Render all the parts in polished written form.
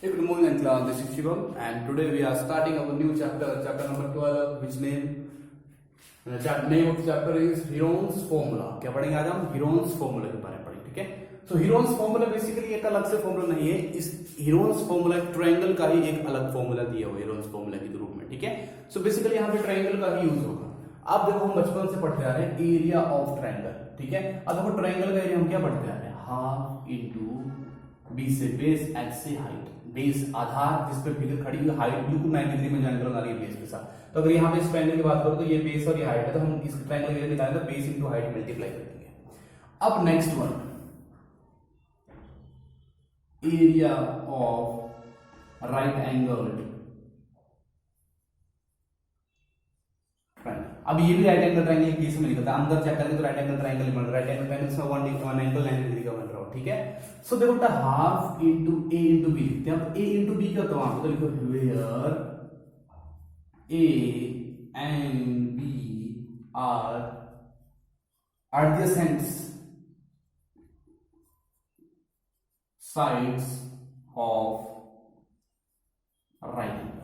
Hey, good morning and class. This is Shivam, and today we are starting our new chapter, chapter number 12, which name of the chapter is Heron's formula. क्या पढ़ेंगे आज हम? Heron's formula के बारे में पढ़ेंगे, ठीक है? So Heron's formula basically एक अलग से formula नहीं है. इस Heron's formula ट्रायंगल का ही एक अलग formula दिया हुआ है Heron's formula के रूप में, ठीक है? So basically यहाँ पे ट्रायंगल का ही यूज होगा. अब देखो हम बचपन से पढ़ते आ रहे हैं एरिया ऑफ ट्रायंगल, ठीक है? अब देखो ट्रायंगल का एरिया हम क्या पढ़ते आ रहे हैं? हाफ इंटू बी से बेस, एच से हाइट. बेस आधार जिस पे फिगर खड़ी हुई, हाइट बी को 90 डिग्री में ज्वाइन करा रही है बेस के साथ. तो अगर यहाँ पे इस ट्रायंगल की बात करो तो ये बेस और ये हाइट है, तो हम इस ट्रायंगल के लिए निकालेंगे बेस इनटू हाइट मल्टीप्लाई कर देंगे. अब next one, area of right angled triangle. अब ये भी राइट एंगल ट्रायंगल केस में निकलता है. अंदर चेक करेंगे तो राइट एंगल ट्रायंगल बन रहा है. राइट एंगल ट्रायंगल में 1 एंगल 90 डिग्री का बन रहा है, ठीक है? सो देखो बेटा हाफ इंटू ए इंटू बी लिखते हैं. अब ए इंटू बी क्या होता है? वहां पे तो लिखो where a and b are adjacent sides of right angle.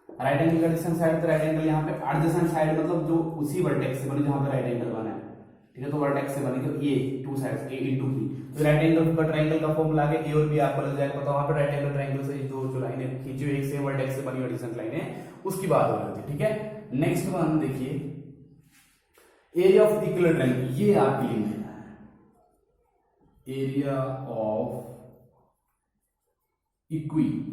Right angle का एडजेसेंट साइड, तो राइट एंगल यहाँ पे एडजेसेंट साइड मतलब जो उसी वर्टेक्स से बनी जहां पे राइट एंगल बना है, ठीक है? तो वर्टेक्स से बनी तो ये two sides a into b. तो राइट एंगल का ट्रायंगल का फॉर्मूला आगे ए और बी आपको लग जाएगा पता. वहां पे राइट एंगल ट्रायंगल से जो लाइनें खींची हुई एक सेम वर्टेक्स से बनी एडजेसेंट लाइनें, उसकी बात हो रही थी, ठीक है? नेक्स्ट वन देखिए, एरिया ऑफ इक्विलैटरल ट्रायंगल. ये आपके लिए है एरिया ऑफ इक्विलैटरल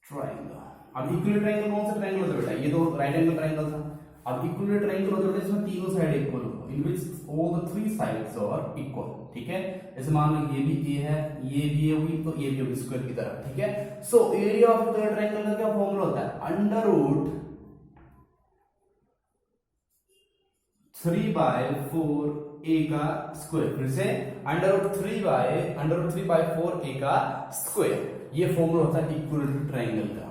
ट्रायंगल. अब इक्विलैटरल ट्रायंगल कौन सा ट्रायंगल होता है बेटा? ये तो राइट एंगल ट्रायंगल था. अब इक्विलैटरल ट्रायंगल होता है बेटा इसमें तीनों साइड इक्वल हो, in which all the three sides are equal, ठीक है? जैसे मान लो ये भी ए है, ये भी ए हुई, तो ये भी होगी स्क्वायर की तरह, ठीक है? So area of equilateral triangle का क्या फॉर्मूला होता है? अंडर रूट 3/4 ए का स्क्वायर. फिर से अंडर रूट 3/4 ए का स्क्वायर. ये फॉर्मूला होता है इक्विलैटरल ट्रायंगल का.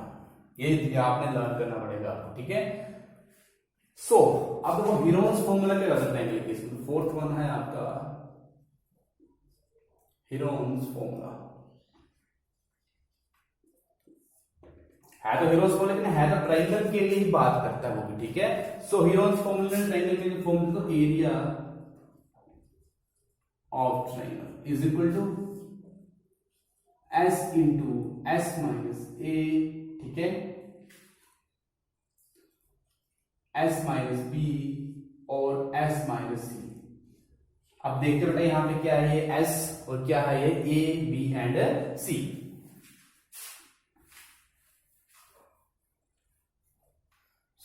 ये आपने लर्न करना पड़ेगा आपको, ठीक है? सो अब देखो हीरोन्स फॉर्मूला क्या होता है ट्रायंगल के इसमें. फोर्थ वन है आपका हीरोन्स फॉर्मूला. है तो हीरोन्स फॉर्मूला, लेकिन है तो ट्रायंगल के लिए ही बात करता है वो भी, ठीक है? सो हीरोन्स फॉर्मूला ट्रायंगल के लिए फॉर्मूला तो area of triangle is equal to s into s minus a, ठीक है? एस माइनस बी और एस माइनस सी. अब देखते बेटा यहां पे क्या है, ये एस और क्या है, ये a b and c.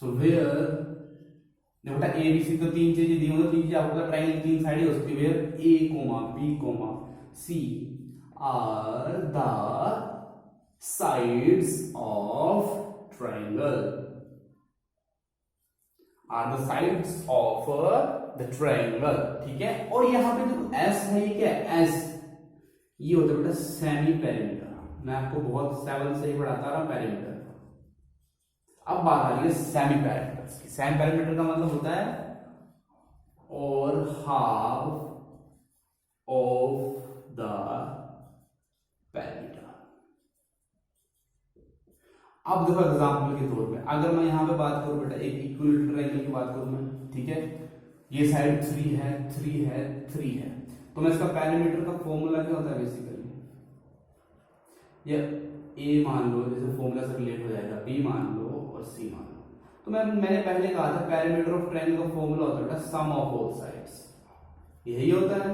So where देखो बेटा ए बी सी तो तीन चीजें दी होंगी. तीन चीजें आपको ट्रायंगल तीन साइड हो सकती है. Where a comma b comma c are the sides of triangle, are the sides of the triangle, ठीक है? और यहां पे जो S है ये क्या है? S ये होता है बेटा सेमी पेरीमीटर. मैं आपको बहुत 7 से ही पढ़ाता रहा पेरीमीटर. अब बात आ रही है सेमी पेरीमीटर की. सेमी पेरीमीटर का मतलब होता है और हाफ ऑफ द पेरीमीटर. अब देखो एग्जांपल के तौर पे अगर मैं यहां पे बात करूं बेटा एक इक्विलैटरल ट्रायंगल की बात करूं मैं, ठीक है? ये साइड 3 है, 3 है, 3 है, तो मैं इसका पेरीमीटर का फॉर्मूला क्या होता है बेसिकली? ये ए मान लो, जैसे फॉर्मूला से रिलेट हो जाएगा, बी मान लो और सी मान लो. तो मैंने पहले कहा था पेरीमीटर ऑफ ट्रायंगल का फॉर्मूला होता है बेटा सम ऑफ ऑल साइड्स. यही होता है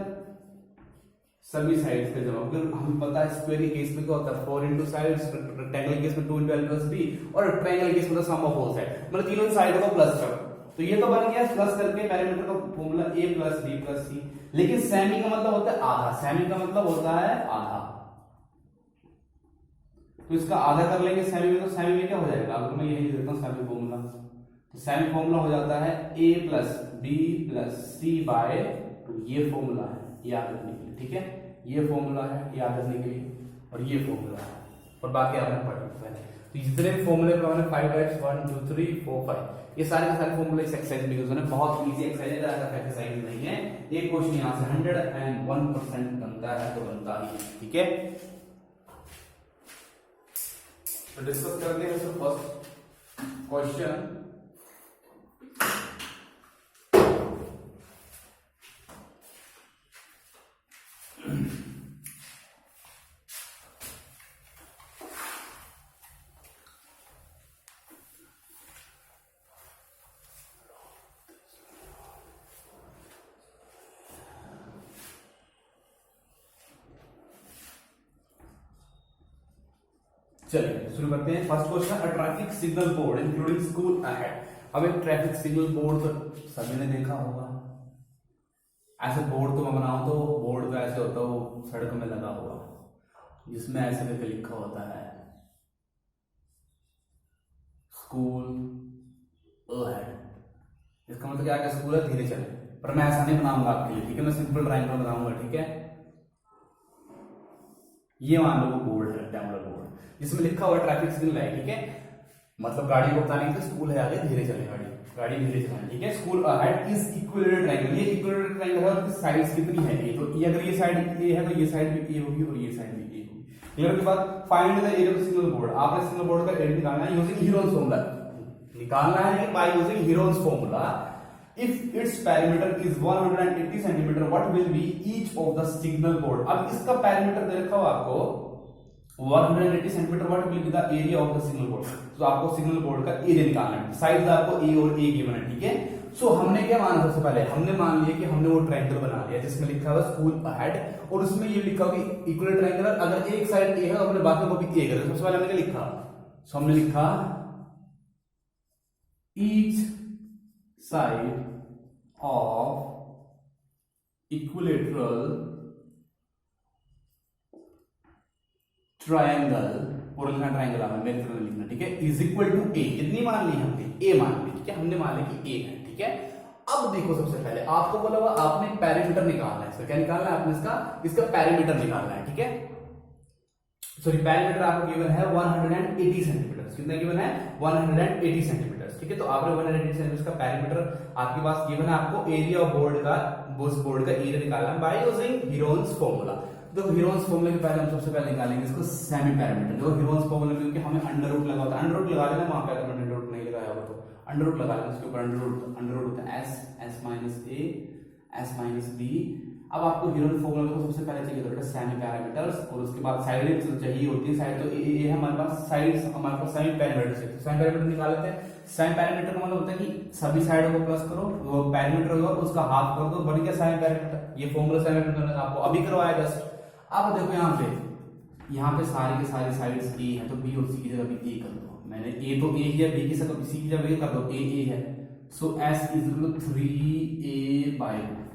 सभी साइड्स का जवाब. अगर हमें पता है स्क्वायर के केस में क्या होता है 4 इंटू साइड्स, रेक्टेंगल केस में 2 इंटू एल प्लस बी, और ट्रायंगल केस में सम ऑफ ऑल साइड, मतलब तीनों साइड को प्लस करो. तो ये तो बन गया प्लस करके पेरीमीटर का फॉर्मूला ए प्लस बी प्लस सी. लेकिन सेमी का मतलब होता है आधा. सेमी का मतलब होता है आधा. तो इसका आधा कर लेंगे सेमी में, तो सेमी में क्या हो जाएगा? अगर मैं यही देता हूं सेमी फॉर्मूला, तो सेमी फॉर्मूला हो जाता है ए प्लस बी प्लस सी बाय 2. ये फॉर्मूला है याद रखने के लिए, ठीक है? ये फॉर्मूला है याद रखने के लिए, और ये फॉर्मूला है, और बाकी आपने पढ़ लिया है. तो जितने भी फॉर्मूले पर हमने 5x 1 2 3 4 5 ये सारे के सारे फॉर्मूले इस एक्सरसाइज में यूज होने, बहुत इजी एक्सरसाइज है, ज्यादा एक्सरसाइज नहीं है। एक क्वेश्चन यहाँ से 101% बनता है तो बनता ही, ठीक है। तो डिस्कस करते हैं सर फर्स्ट क्वेश्चन। चलिए शुरू करते हैं। First question, a traffic signal board including school ahead. अब एक ट्रैफिक सिग्नल बोर्ड तो सभी ने देखा होगा, ऐसे बोर्ड तो मैं बनाऊं तो बोर्ड तो ऐसे होता है, वो सड़क में लगा हुआ जिसमें ऐसे करके लिखा होता है स्कूल अहेड। इसका मतलब क्या है, स्कूल है धीरे चले, पर मैं ऐसा नहीं बनाऊंगा आपके लिए, ठीक है। मैं सिंपल ट्रायंगल बनाऊंगा, ठीक है। ये मान लो वो बोर्ड है, रेक्टेंगुलर बोर्ड जिसमें लिखा हुआ ट्रैफिक सिग्नल है, ठीक है। मतलब गाड़ी को बताने के स्कूल है आगे, धीरे चले गाड़ी धीरे चले, ठीक है। School ahead is equilateral triangle, ये इक्विलेटरल ट्रायंगल है और इसकी साइड्स कितनी है, ये तो ये अगर ये साइड ए है तो ये साइड भी ए होगी और ये साइड भी ए होगी। क्लियर के बाद find the area of signal board, आपने सिग्नल बोर्ड का एरिया निकालना है यूजिंग हीरोन्स फॉर्मूला, निकालना है लेकिन by using Heron's formula. If its perimeter is 180 cm, what will be each of the signal board? अब इसका पैरामीटर दे रखा हो आपको 180 cm, what will be the area of the signal board? तो आपको सिग्नल बोर्ड का एरिया निकालना है, साइड आपको ए और ए गिवन है, ठीक है। सो हमने क्या माना, सबसे पहले हमने मान लिया कि हमने वो ट्रायंगल बना लिया जिसमें लिखा हुआ स्कूल अहेड और उसमें ये लिखा हुआ कि इक्वल ट्रायंगल, अगर एक साइड ए है तो हमने बाकी को भी ए कर, सबसे पहले हमने क्या लिखा, सो हमने लिखा each side of equilateral triangle, पूरा लिखना ट्रायंगल हमें मेरे तरह लिखना, ठीक है, इज इक्वल टू ए। कितनी मान ली हमने, ए मान ली, ठीक है। हमने मान लिया कि ए है, ठीक है। अब देखो सबसे पहले आपको बोला हुआ आपने पैरामीटर निकालना है, इसका क्या निकालना है आपने, इसका पैरामीटर निकालना है, ठीक है। सॉरी पैरामीटर आपको गिवन है 180 सेंटीमीटर, कितना गिवन है 180 सेंटीमीटर, ठीक है। तो आपने 180 सेंटीमीटर का पैरामीटर आपके पास गिवन है, आपको एरिया ऑफ बोर्ड का, उस बोर्ड का एरिया निकालना है बाय यूजिंग हीरोन्स फॉर्मूला। तो हीरोन्स फॉर्मूला के पहले हम सबसे पहले निकालेंगे इसको सेमी पैरामीटर। देखो हीरोन्स फॉर्मूला में क्योंकि हमें अंडर रूट लगा होता है, अंडर रूट लगा लेना वहां पे, अगर अंडर रूट नहीं लगाया होगा तो अंडर रूट लगा लेना, उसके ऊपर अंडर रूट होता है s minus a s minus b. अब आपको हीरोन फॉर्मूला को सबसे पहले चाहिए बेटा सेमी पैरामीटर्स, और उसके बाद साइड चाहिए होती है, साइड तो ए है हमारे पास, साइड्स हमारे पास सेमी पैरामीटर से, सेमी पैरामीटर निकाल लेते हैं। सेमी पैरामीटर का मतलब होता है कि सभी साइडों को प्लस करो, वो पैरामीटर होगा उसका हाफ कर दो, बन गया सेमी पैरामीटर। ये फॉर्मूला सेमी पैरामीटर आपको अभी करवाया जस्ट। अब देखो यहाँ पे सारी के सारी साइड्स ए है तो बी और सी की जगह भी ए कर दो, मैंने ए तो ए किया, बी की जगह सी की जगह ए कर दो, ए है, so s is equal to 3a/2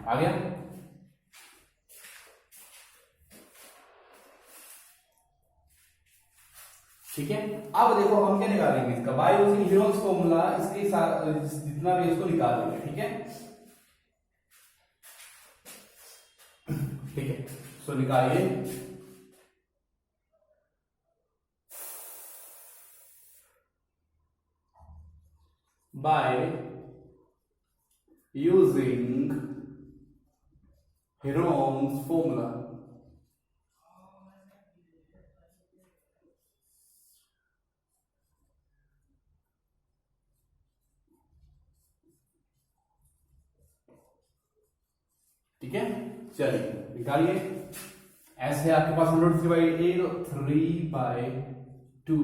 आ गया। ठीक है। अब देखो हम क्या निकालेंगे इसका, बाय यूजिंग हीरोन्स फॉर्मूला, इसके साथ जितना भी इसको निकाल लेंगे, ठीक है। ठीक है, सो निकालिए बाय यूजिंग हीरोन्स फॉर्मूला। ठीक है, चलिए निकालिए। ऐसे आपके पास √3/a, तो 3/2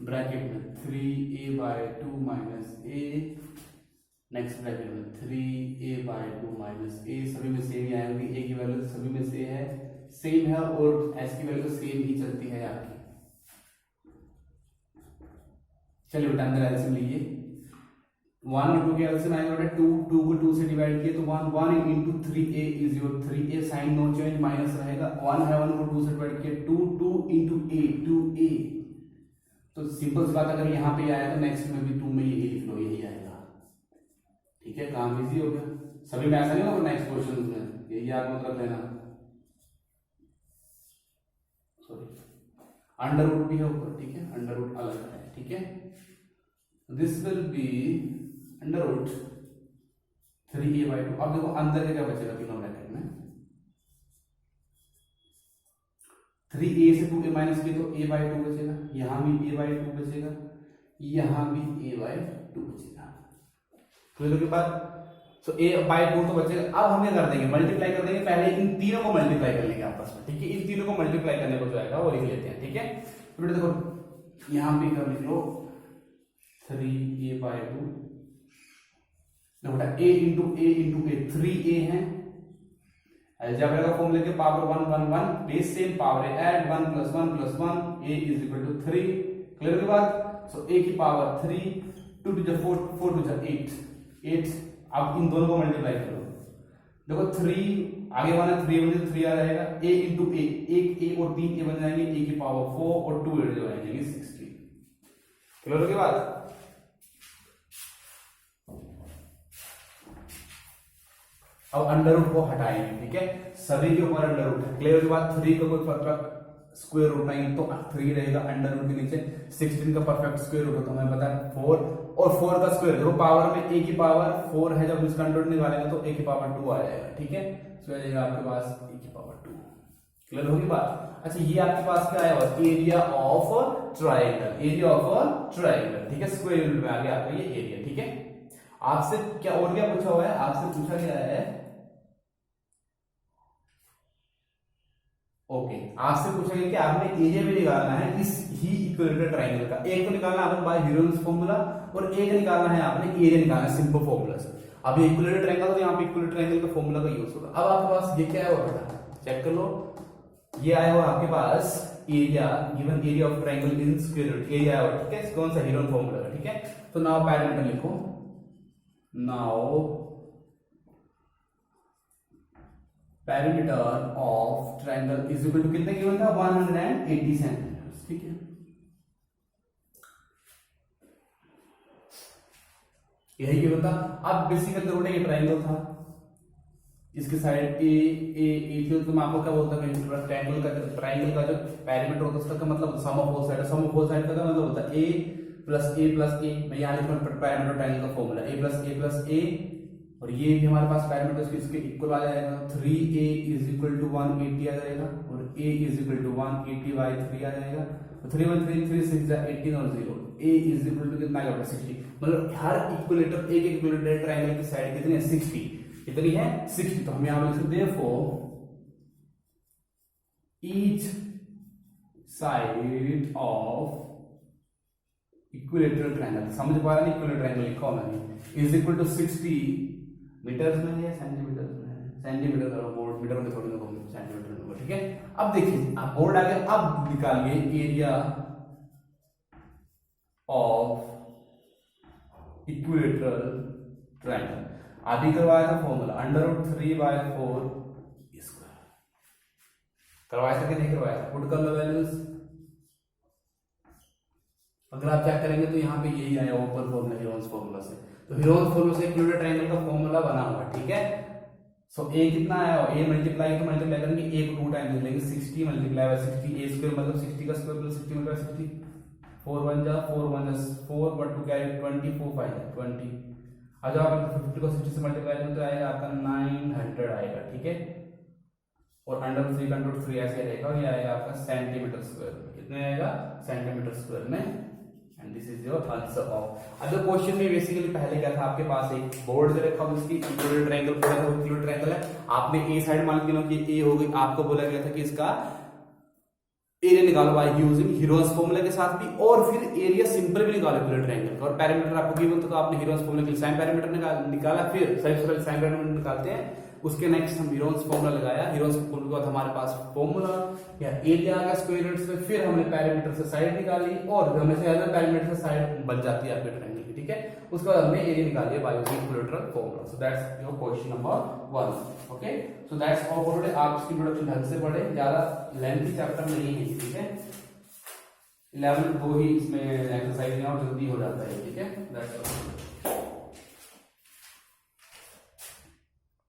ब्रैकेट में 3a/2 minus a, next bracket में 3a/2 माइनस a, सभी में सेम ही आएगी, a की वैल्यू सभी में से है सेम है और s की वैल्यू सेम ही चलती है आपकी। चलिए बेटा अंदर एलसीएम लीजिए, 1 और 2 के एलसीएम आएगा बेटा 2, 2 को 2 से डिवाइड किया तो 1 into 3a is your 3a, sign no change, minus रहेगा, 1 है, 1 को 2 से डिवाइड किया 2 into a 2a, तो सिंपल सी बात, अगर यहाँ पे आया तो नेक्स्ट में भी 2 में ये लिख लो, यही आएगा। ठीक है, काम इजी हो गया, सभी में ऐसा नहीं होगा नेक्स्ट क्वेश्चन में, यही आप मतलब लेना। सॉरी, अंडर रूट भी है ऊपर, ठीक है, अंडर रूट अलग है, ठीक है। This will be under root 3a/2। अब देखो अंदर के क्या बचेगा तीनों ब्रैकेट में, 3a से 2a माइनस की तो a/2 बचेगा, यहां भी a/2 बचेगा, यहां भी a/2 बचेगा। क्लियर के बाद सो a/2 तो बचेगा। अब हम क्या कर देंगे, मल्टीप्लाई कर देंगे, पहले इन तीनों को मल्टीप्लाई कर लेंगे आपस में, ठीक है। इन तीनों को मल्टीप्लाई करने को जो आएगा वो लिख लेते हैं, ठीक है। तो बेटा देखो यहां भी कर लिख लो 3a/2, देखो बेटा a इंटू a 3a है, अलजेब्रा का फॉर्मूला के पावर 1 1 1 बेस सेम पावर है, ऐड 1 + 1 + 1 a = 3। क्लियर के बाद सो a की power 3, 2 to the 4 4 to the 8। अब इन दोनों को मल्टीप्लाई करो, देखो 3 आगे वाला 3 बन जाए 3 आ जाएगा, a इंटू a, एक a और 3 a बन जाएंगे, a की पावर 4 और 2 a जो आ जाएंगे 16। क्लियर के बाद अब अंडर रूट को हटाएंगे, ठीक है, सभी के ऊपर अंडर रूट है। क्लियर के बाद 3 का कोई परफेक्ट स्क्वायर रूट नहीं तो 3 रहेगा अंडर रूट के नीचे, 16 का परफेक्ट स्क्वायर रूट तो हमें पता है 4, और 4 का स्क्वायर देखो पावर में a की पावर 4 है, जब इसका अंडर रूट निकालेंगे तो a की पावर 2 आ जाएगा, ठीक है। तो आ जाएगा आपके पास a की पावर 2। क्लियर होगी बात। अच्छा ये आपके पास क्या आया, area of triangle, area of triangle, ठीक है, स्क्वायर यूनिट में आ गया आपका ये एरिया, ठीक है। आपसे क्या और क्या पूछा हुआ है, आपसे पूछा गया है ओके, आपसे पूछा गया कि आपने एरिया भी निकालना है इस ही इक्विलेटरल ट्रायंगल का। एक तो निकालना आपने बाय हीरोन्स फॉर्मूला और एक निकालना है आपने एरिया निकालना है सिंपल फॉर्मूला से। अब ये इक्विलेटरल ट्रायंगल तो यहाँ पे इक्विलेटरल ट्रायंगल का फॉर्मूला का यूज होगा। अब आपके पास ये क्या है बेटा, चेक कर लो, ये आया हुआ आपके पास area, given area of triangle in square root, area आया हुआ, ठीक है, कौन सा हीरोन फॉर्मूला का, ठीक है। तो नाउ पैरामीटर लिखो, now parameter of triangle is equal to कितने गिवन था 180 सेंटीमीटर, ठीक है। यही गिवन था। अब बेसिकली देखो ये ट्रायंगल था, इसके साइड ए थी, तो मैं आपको क्या बोलता हूँ ट्रायंगल का जो पैरामीटर होता है उसका मतलब sum of whole side, sum of whole side का मतलब होता है a प्लस a, मैं यहाँ लिख रहा हूँ पैरामीटर ट्रायंगल का फॉर्मूला a प्लस a, और ये भी हमारे पास पैरामीटर इसके इक्वल आ जाएगा, 3a = 180 आ जाएगा और a = 180/3 आ जाएगा। तो 3 1 3 3 6 18 और 0, a = कितना आएगा 60। मतलब हर इक्विलेटर, एक इक्विलेटर ट्रायंगल की साइड कितनी है 60, कितनी है 60। तो हम यहां पर लिख सकते हैं therefore each side of equilateral triangle, समझ पा रहे हैं, इक्विलेटरल ट्रायंगल लिखा होना चाहिए, = 60 मीटर्स में है या सेंटीमीटर्स में है, सेंटीमीटर का बोर्ड मीटर में थोड़ी ना होगा, सेंटीमीटर में, ठीक है। अब देखिए आप बोर्ड आ गया, अब निकालिए एरिया ऑफ इक्विलेटरल ट्रायंगल। आदि करवाया था फॉर्मूला √3/4 स्क्वायर करवाया था कि नहीं करवाया, पुट कर लो वैल्यूज। अगर आप चेक करेंगे तो यहाँ पे यही आया ओपन फॉर्मूला हीरोन्स फॉर्मूला से, तो हीरोन्स फॉर्मूला से इक्विलेटरल ट्रायंगल का फॉर्मूला बना हुआ, ठीक है। सो a कितना आया, a मल्टीप्लाई करेंगे, a को 2 टाइम्स लेंगे, 60 × 60, a स्क्वायर मतलब 60 का स्क्वायर प्लस 60 × 60, 4 1 जा 4 1 जा 4 बट टू कैरी 20 4 5 20। अब जब आप 50 को 60 से मल्टीप्लाई करें तो आएगा आपका 900 आएगा, ठीक है। और √3 ऐसे रहेगा, ये आएगा आपका सेंटीमीटर स्क्वायर, कितने आएगा सेंटीमीटर स्क्वायर में, and this is your answer of. अब क्वेश्चन में बेसिकली पहले क्या था, आपके पास एक बोर्ड दे रखा, उसकी इक्विलेटरल ट्रायंगल पूरा था, इक्विलेटरल ट्रायंगल है, आपने ए साइड मान लिया कि ए हो गई, आपको बोला गया था कि इसका एरिया निकालो बाय यूजिंग हीरोन्स फॉर्मूला के साथ भी, और फिर एरिया सिंपल भी निकालो इक्विलेटरल ट्रायंगल का, और पैरामीटर आपको गिवन था तो आपने हीरोन्स फॉर्मूला के लिए साइन पैरामीटर निकाला, फिर साइन पैरामीटर निकालते हैं, उसके नेक्स्ट हम हीरोन्स फॉर्मूला लगाया, हीरोन्स फॉर्मूला के बाद हमारे पास फॉर्मूला या एरिया आ गया स्क्वायर रूट से, फिर हमने पैरामीटर से साइड निकाली और हमेशा अदर पैरामीटर से साइड बन जाती है आपके ट्रायंगल की, ठीक है। उसके बाद हमने एरिया निकाल लिया by using equilateral formula. So that's your question number 1, okay. So that's all for today. आप इसकी इंट्रोडक्शन ढंग से पढ़े, ज्यादा लेंथी चैप्टर नहीं है, ठीक है। 11 2 ही इसमें एक्सरसाइज है और जल्दी हो जाता है, ठीक है। That's all.